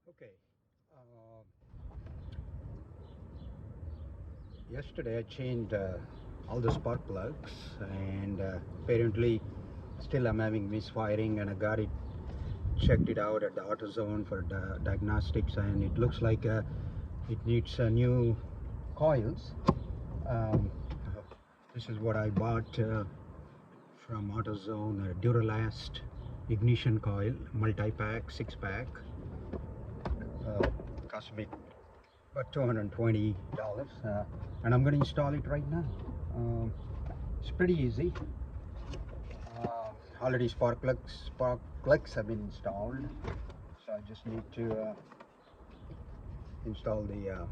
Okay. Yesterday I changed all the spark plugs, and apparently still I'm having misfiring, and I got it checked it out at the AutoZone for diagnostics, and it looks like it needs new coils. Um, this is what I bought from AutoZone, Duralast ignition coil, multi-pack, 6-pack. Cost me about $220, and I'm going to install it right now. It's pretty easy. Already spark plugs have been installed, so I just need to install the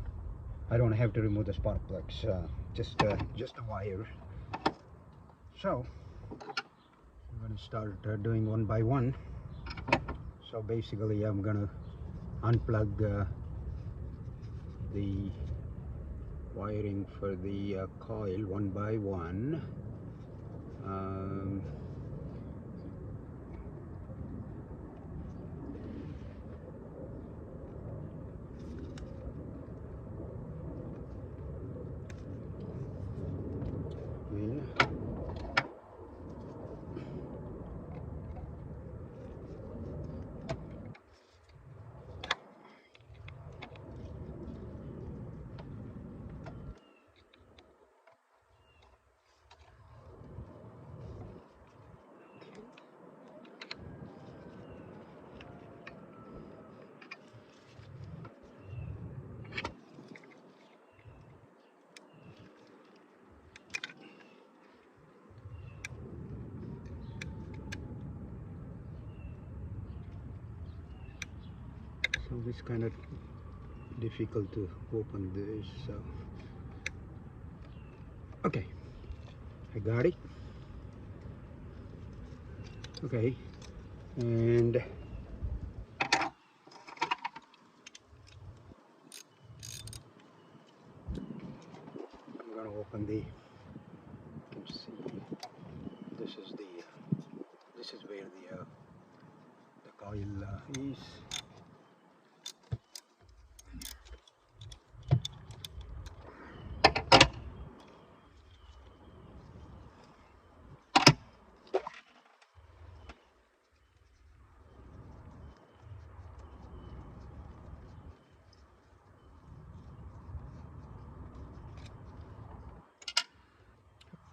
I don't have to remove the spark plugs, just a wire. So I'm going to start doing one by one. So basically I'm going to unplug the wiring for the coil one by one. So it's kind of difficult to open this, so okay, I got it. Okay, and I'm gonna open the, you can see this is where the coil is.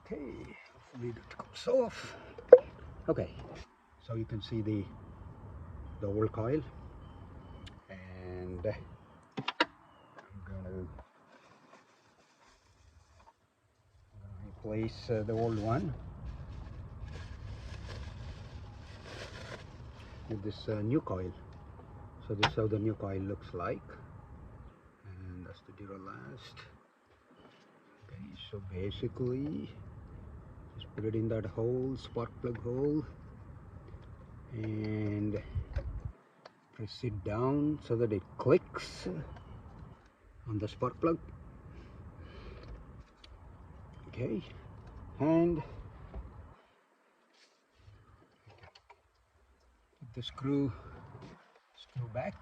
Okay, hopefully that comes off. Okay, so you can see the old coil, and I'm gonna replace the old one with this new coil. So this is how the new coil looks like, and that's the Duralast. Okay, so basically just put it in that hole, spark plug hole, and press it down so that it clicks on the spark plug. Okay, and put the screw back.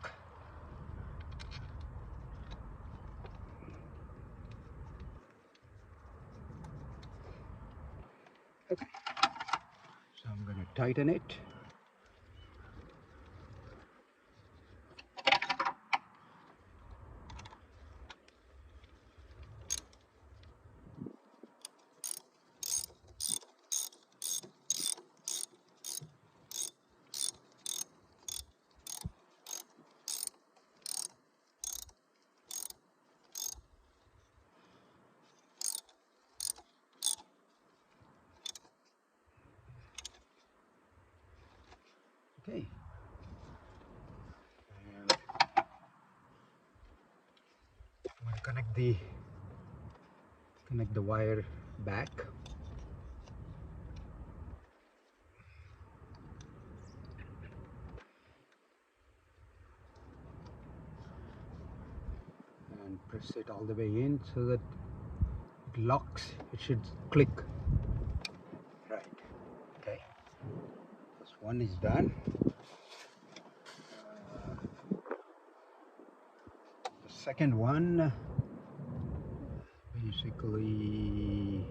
Okay, so I'm going to tighten it. Okay, and I'm going to connect the wire back. And press it all the way in so that it locks. It should click. Right. Okay. This one is done. second one, basically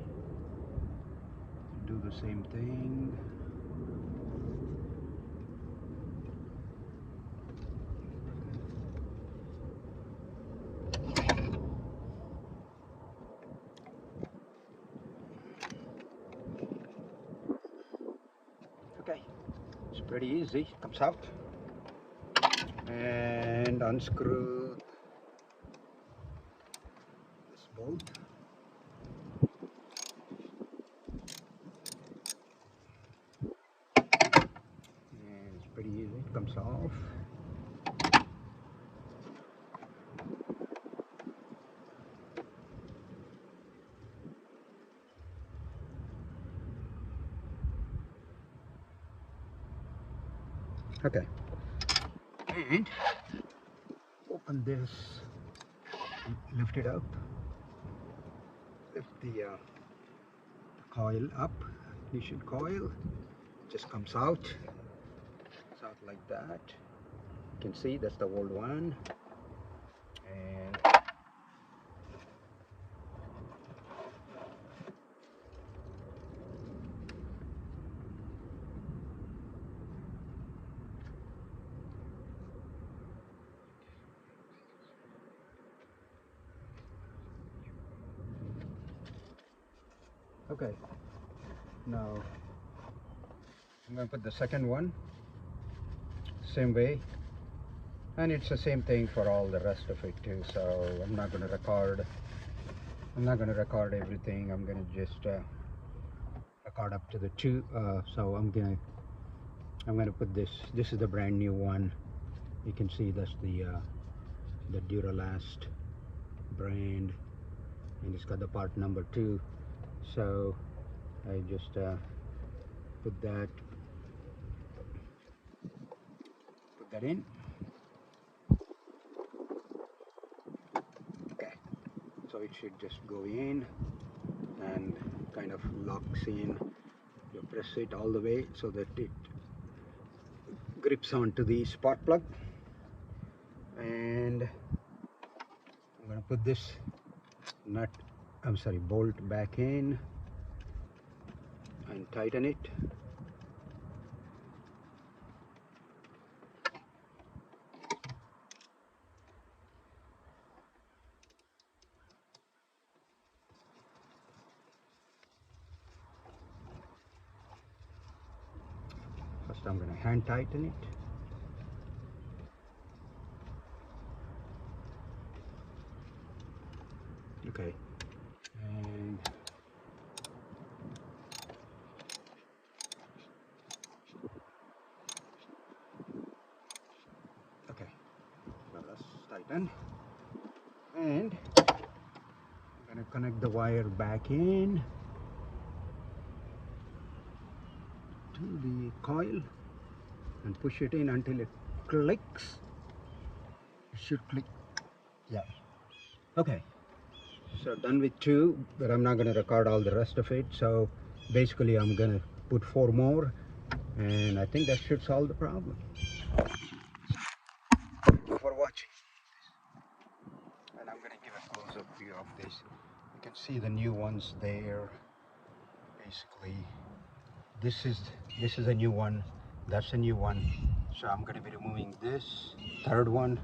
do the same thing. Okay, it's pretty easy. It comes out and unscrew this bolt. And it's pretty easy. It comes off. Okay, and open this, lift it up, lift the coil up, ignition coil, just comes out. It's out like that. You can see that's the old one. And okay, now I'm going to put the second one same way, and it's the same thing for all the rest of it too. So I'm not going to record everything. I'm going to just record up to the two. So I'm going to put this is the brand new one. You can see that's the Duralast brand, and it's got the part number 2. So I just put that in. Okay, so it should just go in and kind of locks in. You press it all the way so that it grips onto the spark plug, and I'm going to put this bolt back in and tighten it. First I'm going to hand tighten it. Okay, and okay, so that's tightened, and I'm going to connect the wire back in to the coil and push it in until it clicks. It should click. Yeah. Okay, so done with 2, but I'm not going to record all the rest of it. So basically I'm going to put 4 more, and I think that should solve the problem. Thank you for watching, and I'm going to give a close-up view of this. You can see the new ones there. Basically this is a new one, that's a new one. So I'm going to be removing this 3rd one,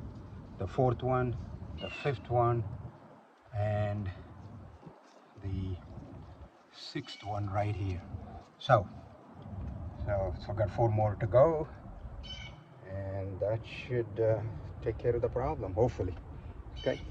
the 4th one, the 5th one, and the 6th one right here. So I've got 4 more to go, and that should take care of the problem, hopefully. Okay.